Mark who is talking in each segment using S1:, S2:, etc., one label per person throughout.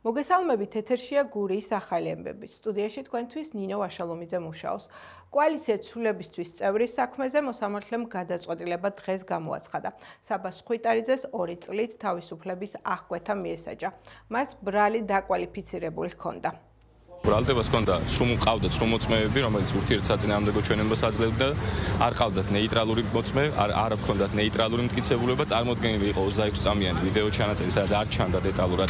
S1: მოგესალმებით, ეთერშია გურიის ახალი ამბები. სტუდიაში თქვენთვის ნინო ვაშალომიძე მუშაობს. კოალიცია ცვლილებისთვის წევრის საქმეზე მოსამართლემ გადაწყვეტილება დღეს გამოაცხადა. საბას ხვიტარიძეს 2 წლით თავისუფლების აღკვეთა მიესაჯა. მას ბრალი დაკვალიფიცირებული ჰქონდა.
S2: ბრალდებას ჰქონდა ყავდათ სრულ-მოწმეები, რომელიც ურთიერთსაწინააღმდეგო ჩვენებას აძლევდა, არ ყავდათ ნეიტრალური მოწმე, არ ჰქონდათ ნეიტრალური მტკიცებულება, წარმოდგენილი იყო 26 წამიანი ვიდეო ჩანაწერი, სადაც არ ჩანდა დეტალურად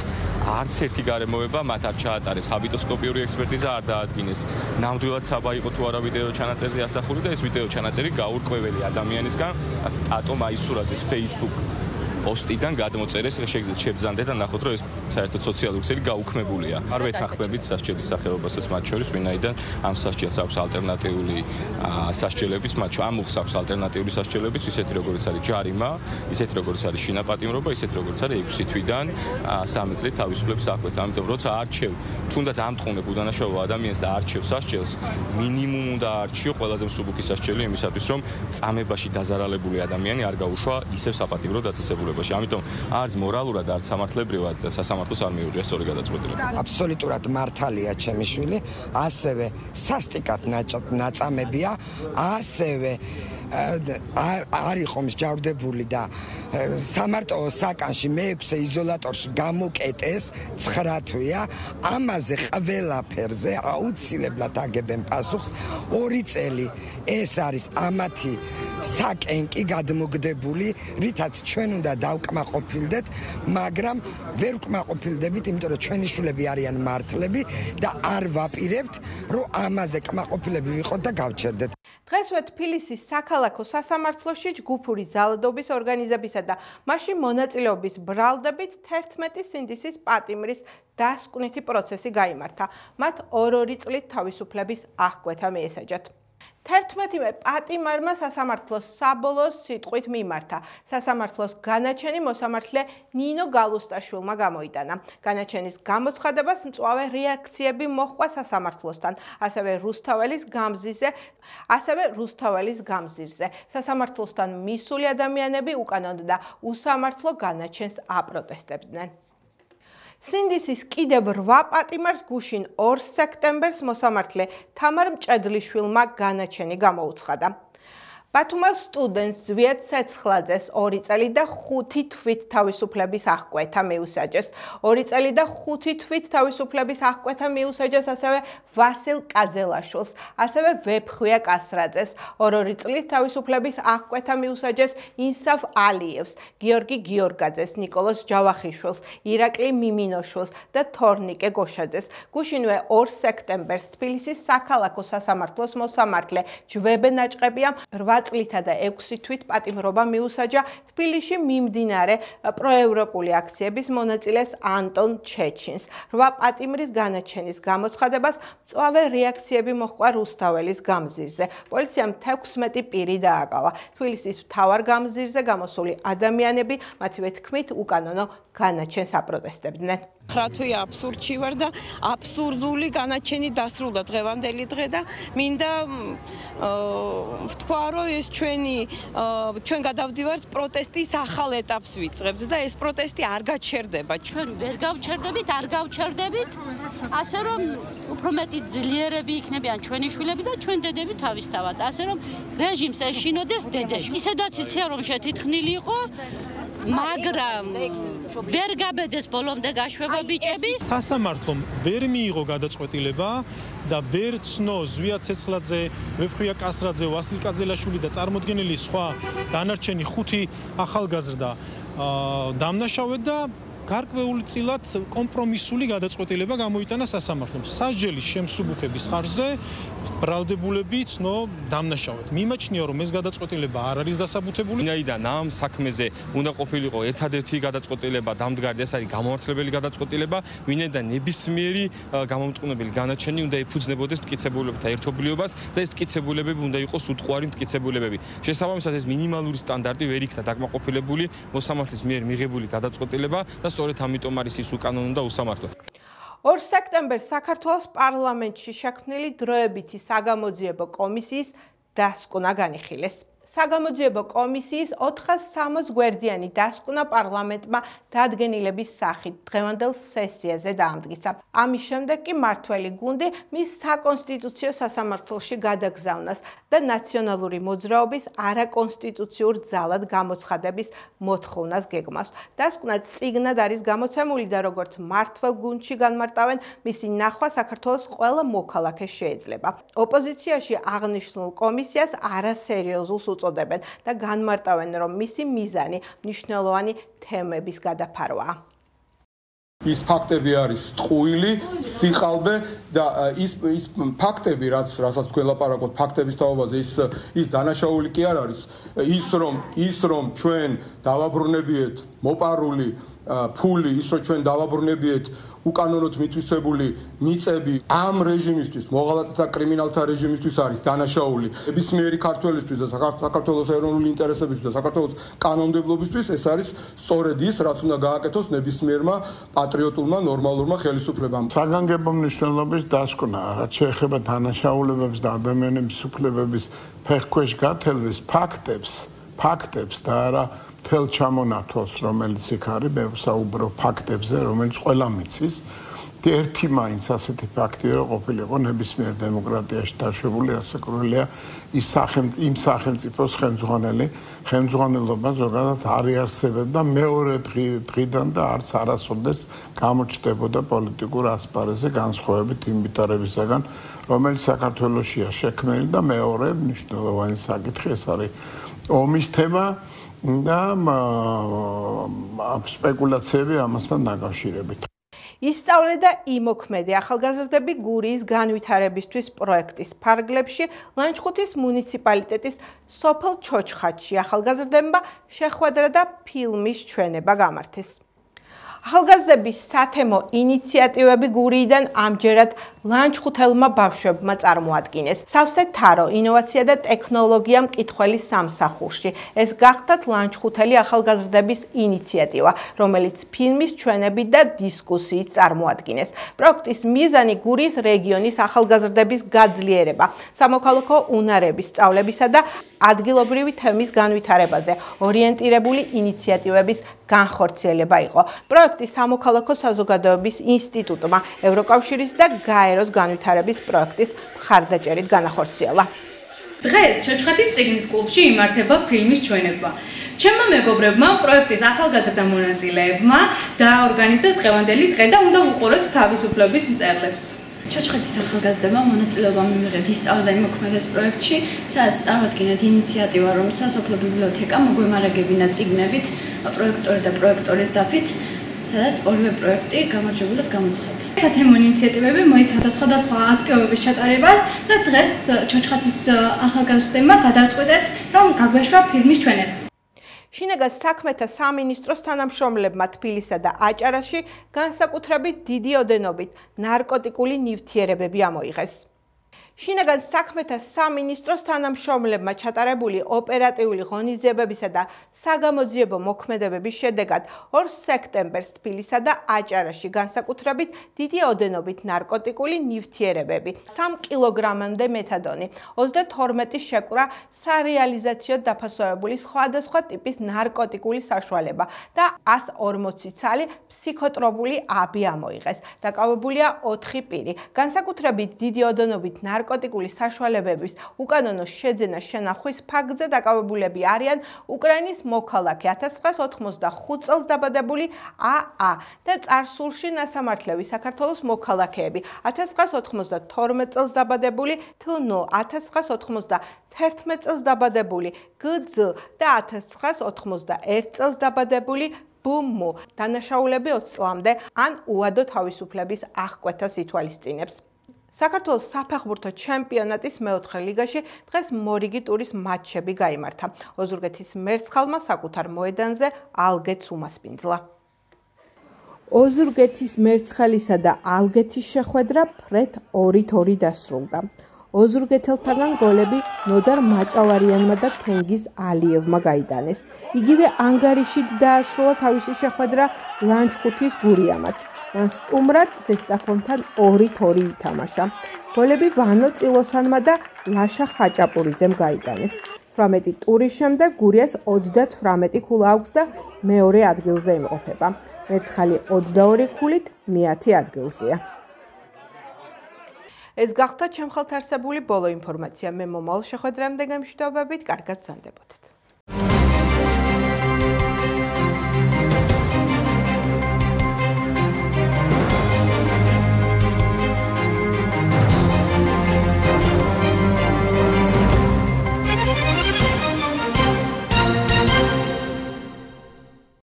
S2: არც ერთი გარემოება, მათ არ ჩაატარეს ჰაბიტოსკოპიური ექსპერტიზა, არ დაადგინეს ნამდვილად საბა იყო თუ არა ვიდეო ჩანაწერზე ასახული და ეს ვიდეო ჩანაწერი გაურკვეველი ადამიანისგან, ასე ტატო მაისურაძის Facebook პოსტიდან გადმოწერეს, შეგიძლიათ შებრძანდეთ და ნახოთ, რომ ეს საერთოდ სოციალური ქსელი გაუქმებულია. არ ვეთანხმებით სასჯელის სახეობასაც მათ შორის, ვინაიდან ამ სასჯელს აქვს ალტერნატიული სასჯელებიც, ამ უხს აქვს ალტერნატიული სასჯელებიც, ისეთი როგორც არის ჯარიმა, ისეთი როგორც არის შინაპატიმრობა, ისეთი როგორც არის 6 თვიდან 3 წლით თავისუფლების აღკვეთა. ამიტომ როცა არჩევ, თუნდაც ამტყუნებ უდანაშაულო ადამიანს და არჩევ სასჯელს, მინიმუმ უნდა არჩიო ყველაზე მსუბუქი სასჯელი იმისათვის, რომ წამებაში დაზარალებული ადამიანი არ გაუშვა ისევ საპატიმრო დაწესებულებაში. ამიტომ არც მორალურად, არც სამართლებრივად და სასამართლოს არ მიუღია სწორი გადაწყვეტილება.
S3: აბსოლუტურად მართალია ჩემი შვილი, ასევე სასტიკად ნაწამებია, ასევე არ იყო მსჯავრდებული და სამარტოო საკანში მე-6 იზოლატორში გამოკეტეს 9 თვეა, ამაზე ყველაფერზე აუცილებლად აგებენ პასუხს. 2 წელი ეს არის ამათი საკენკი გადმოგდებული, რითაც ჩვენ უნდა დავკმაყოფილდეთ, მაგრამ ვერ ვკმაყოფილდებით, იმიტომ რომ ჩვენი შვილები არიან მართლები და არ ვაპირებთ, რომ ამაზე კმაყოფილები ვიყოთ და გავჩერდეთ.
S1: დღესვე თბილისის საქალაქო სასამართლოში ჯგუფური ძალადობის ორგანიზებისა და მასში მონაწილეობის ბრალდებით 11 სინდისის პატიმრის დასკვნითი პროცესი გაიმართა. მათ 2 წლით თავისუფლების აღკვეთა მიესაჯათ. 11 პატიმარმა სასამართლოს საბოლოო სიტყვით მიმართა. სასამართლოს განაჩენი მოსამართლე ნინო გალუსტაშვილმა გამოიტანა. განაჩენის გამოცხადებას მწვავე რეაქციები მოჰყვა სასამართლოსთან, ასევე რუსთაველის გამზირზე. სასამართლოსთან მისული ადამიანები უკანონოდ და უსამართლო განაჩენს აპროტესტებდნენ. სინდისის კიდევ 8 პატიმარს გუშინ 2 სექტემბერს მოსამართლე თამარ მჭედლიშვილმა განაჩენი გამოუცხადა. ბათუმელ სტუდენტს ზვიად ცეცხლაძეს 2 წელი და 5 თვით თავისუფლების აღკვეთა მიუსაჯეს. 2 წელი და 5 თვით თავისუფლების აღკვეთა მიუსაჯეს ასევე ვასილ კაძელაშვილს, ასევე ვეფხვია კასრაძეს. 2 წლით თავისუფლების აღკვეთა მიუსაჯეს ინსაფ ალიევს, გიორგი გიორგაძეს, ნიკოლოზ ჯავახიშვილს, ირაკლი მიმინოშვილს და თორნიკე გოშაძეს. გუშინვე 2 სექტემბერს თბილისის საქალაქო სასამართლოს მოსამართლე ჯვებე ნაჭყებია 8 წლითა და 6 თვით პატიმრობა მიუსაჯა თბილისში მიმდინარე პროევროპული აქციების მონაწილეს ანტონ ჩეჩინს. 8 პატიმრის განაჩენის გამოცხადებას მწვავე რეაქციები მოჰყვა რუსთაველის გამზირზე. პოლიციამ 16 პირი დააკავა. თბილისის მთავარ გამზირზე გამოსული ადამიანები მათივე თქმით უკანონო განაჩენს აპროტესტებდნენ.
S4: 9 თვე აბსურდში ვარ და აბსურდული განაჩენი დასრულდა დღევანდელი დღე და მინდა ვთქვა, რომ ეს ჩვენ გადავდივართ პროტესტის ახალ ეტაპს ვიწყებთ და ეს პროტესტი არ გაჩერდება.
S5: ჩვენ ვერ გავჩერდებით, არ გავჩერდებით, ასე რომ უფრო მეტი ძლიერები იქნებიან ჩვენი შვილები და ჩვენ დედები თავისთავად, ასე რომ რეჟიმს ეშინოდეს დედები. ისედაც იცია რომ შეთითხნილი იყო, მაგრამ ვერ გაბედეს ბოლომდე გაშვება ბიჭები.
S6: სასამართლომ ვერ მიიღო გადაწყვეტილება და ვერ ცნო ზვიად ცეცხლაძე, ვეფხვია კასრაძე, ვასილ კაძელაშვილი და წარმოდგენილი სხვა დანარჩენი 5 ახალგაზრდა დამნაშავედ და გარკვეული წილად კომპრომისული გადაწყვეტილება გამოიტანა სასამართლომ. სასჯელის შემსუბუქების ხარჯზე ბრალდებულები ცნო დამნაშავედ. მიმაჩნია, რომ ეს გადაწყვეტილება არ არის დასაბუთებული.
S2: ვინაიდან ამ საქმეზე უნდა ყოფილიყო ერთადერთი გადაწყვეტილება დამდგარი, ეს არის გამომართლებელი გადაწყვეტილება, ვინაიდან ნებისმიერი გამომტყუნებელი განაჩენი უნდა ეფუძნებოდეს მტკიცებულებათა ერთობლიობას და ეს მტკიცებულებები უნდა იყოს უტყუარი მტკიცებულებები. შესაბამისად, ეს მინიმალური სტანდარტი ვერ იქნა დაკმაყოფილებული მოსამართლის მიერ მიღებული გადაწყვეტილება და სწორედ ამიტომ არის ის უკანონო და უსამართლო.
S1: 2 სექტემბერს საქართველოს პარლამენტში შექმნილი დროებითი საგამოძიებო კომისიის დასკვნა განიხილეს. საგამოძიებო კომისიის 460 გვერდიანი დასკვნა პარლამენტმა დადგენილების სახით დღევანდელ სესიაზე დაამტკიცა. ამის შემდეგ კი მმართველი გუნდი მის საკონსტიტუციო სასამართლოში გადაგზავნას და ნაციონალური მოძრაობის არაკონსტიტუციურ ძალად გამოცხადების მოთხოვნას გეგმავს. დასკვნა წიგნად არის გამოცემული და როგორც მმართველ გუნდში განმარტავენ, მისი ნახვა საქართველოს ყველა მოქალაქეს შეეძლება. ოპოზიციაში აღნიშნულ კომისიას არასერიოზულს უწოდებენ და განმარტავენ, რომ მისი მიზანი მნიშვნელოვანი თემების გადაფარვაა.
S7: ის ფაქტები არის ტყუილი, სიხალბე და ის ფაქტები, რასაც თქვენ ლაპარაკობთ ფაქტების თაობაზე, ის დანაშაული კი არ არის. ის რომ ჩვენ დავაბრუნებიეთ მოპარული ფული, ის რომ ჩვენ დავაბრუნებიეთ უკანონოდ მითვისებული მიწები ამ რეჟიმისთვის, მოღალატეთა კრიმინალთა რეჟიმისთვის არის დანაშაული. ნებისმიერი ქართველისთვის და საქართველოს ეროვნული ინტერესებისთვის და საქართველოს კანონმდებლობისთვის ეს არის სწორედ ის, რაც უნდა გააკეთოს ნებისმიერმა პატრიოტულმა ნორმალურმა ხელისუფლებამ.
S8: საგანგებო მნიშვნელობის დასკვნა, რაც შეეხება დანაშაულებებს და ადამიანების უფლებების ფეხქვეშ გათელვის ფაქტებს და არა თელ ჩამონათვალს, რომელიც იქ არის, მე ვსაუბრობ ფაქტებზე, რომელიც ყველა მიცის. ერთი მაინც ასეთი ფაქტია, რომ ყოფილიყო ნებისმიერ დემოკრატიაში დაშვებული, ასაკურველია იმ სახელმწიფოს ხელმძღვანელობა ზოგადად არ იარსებებდა მეორე დღიდან და არც არასოდეს გამოჩნდებოდა პოლიტიკურ ასპარეზზე განსხვავებით იმ ვითარებისაგან, რომელიც საქართველოშია შექმნილი და მეორე მნიშვნელოვანი საკითხი ეს არის ომის თემა და სპეკულაციები ამასთან დაკავშირებით.
S1: ისწავლე და იმოქმედე ახალგაზრდები გურიის განვითარებისთვის პროექტის ფარგლებში ლანჩხუთის მუნიციპალიტეტის სოფელ ჩოჩხატში ახალგაზრდებმა შეხვედრა და ფილმის ჩვენება გამართეს. ახალგაზრდების სათემო ინიციატივები გურიიდან ამჯერად ლანჩხუთელმა ბავშვებმა წარმოადგინეს. სავსე თარო, ინოვაცია და ტექნოლოგია მკითხველი სამსახურში. ეს გახდათ ლანჩხუთელი ახალგაზრდების ინიციატივა, რომელიც ფილმის ჩვენებით და დისკუსიით წარმოადგინეს. პროექტის მიზანი გურიის რეგიონის ახალგაზრდების გაძლიერება, სამოქალაქო უნარების სწავლებისა და ადგილობრივი თემის განვითარებაზე ორიენტირებული ინიციატივების განხორციელება იყო. პროექტი სამოქალაქო საზოგადოების ინსტიტუტმა, ევროკავშირის და გაეროს განვითარების პროექტის მხარდაჭერით განახორციელა.
S9: დღეს ჩოჩხატის წიგნის კლუბში იმართება ფილმის ჩვენება. ჩემმა მეგობრებმა, პროექტის ახალგაზრდა მონაწილეებმა დააორგანიზეს დღევანდელი დღე და უნდა უყუროთ თავისუფლების მწერლებს.
S10: ჩოჩხატის ახალგაზრდებმა მონაწილეობა მიიღეთ ისწავლა და იმოქმედეს პროექტში, სადაც წარმოადგენთ ინიციატივა, რომ სასოფლო ბიბლიოთეკა მოგვემარაგებინა წიგნებით პროექტორი და პროექტორის დაფით, სადაც ორივე პროექტი გამარჯვებულად გამოცხადდა.
S11: სათემო ინიციატივები მოიცავდა სხვადასხვა აქტივობების ჩატარებას და დღეს ჩოჩხატის ახალგაზრდებმა გადავწყვიტეთ, რომ გაგვეშვა ფილმის ჩვენება.
S1: შინაგან საქმეთა სამინისტროს თანამშრომლებმა თბილისსა და აჭარაში განსაკუთრებით დიდი ოდენობით ნარკოტიკული ნივთიერებები ამოიღეს. შინაგან საქმეთა სამინისტროს თანამშრომლებმა ჩატარებული ოპერატიული ღონისძიებებისა და საგამოძიებო მოქმედებების შედეგად 2 სექტემბერს თბილისსა და აჭარაში განსაკუთრებით დიდი ოდენობით ნარკოტიკული ნივთიერებები, 3 კილოგრამამდე მეთადონი, 32 შეკვრა სარეალიზაციოდ დაფასოვებული სხვადასხვა ტიპის ნარკოტიკული საშუალება და 140 ცალი ფსიქოტროპული აბი ამოიღეს. დაკავებულია 4 პირი. განსაკუთრებით დიდი ოდენობით ნარკოტიკული საშუალებების უკანონო შეძენა შენახვის ფაქტზე დაკავებულები არიან უკრაინის მოქალაქე 1985 წელს დაბადებული AA და წარსულში ნასამართლები საქართველოს მოქალაქეები 1992 წელს დაბადებული TN, 1991 წელს დაბადებული GZ და 1991 წელს დაბადებული BM. დანაშაულები 20 წლამდე ან უადო თავისუფლების აღკვეთას ითვალისწინებს. საქართველოს საფეხბურთო ჩემპიონატის მეოთხე ლიგაში დღეს მორიგი ტურის მატჩები გაიმართა. ოზურგეთის მერცხალმა საკუთარ მოედანზე ალგეთს უმასპინძლა. ოზურგეთის მერცხალისა და ალგეთის შეხვედრა ფრედ 2-2 დასრულდა. ოზურგეთელთაგან გოლები ნოდარ მაჭავარიანმა და თენგიზ ალიევმა გაიტანეს. იგივე ანგარიშით დაასრულა თავისი შეხვედრა ლანჩხუთის გურიამაც. მან სტუმრად ზესტაფონთან 2-2 ითამაშა. გოლები ვანო წილოსანმა და ლაშა ხაჭაპურიძემ გაიტანეს. 18 ტურის შემდეგ გურიას 38 ქულა აქვს და მეორე ადგილზე იმყოფება. მერცხალი 22 ქულით მე-10 ადგილზეა. ეს გახდა ჩემ ხელთ არსებული ბოლო ინფორმაცია. მე მომავალ შეხვედრამდე გემშვიდობებით, კარგად გრძანდებოდეთ.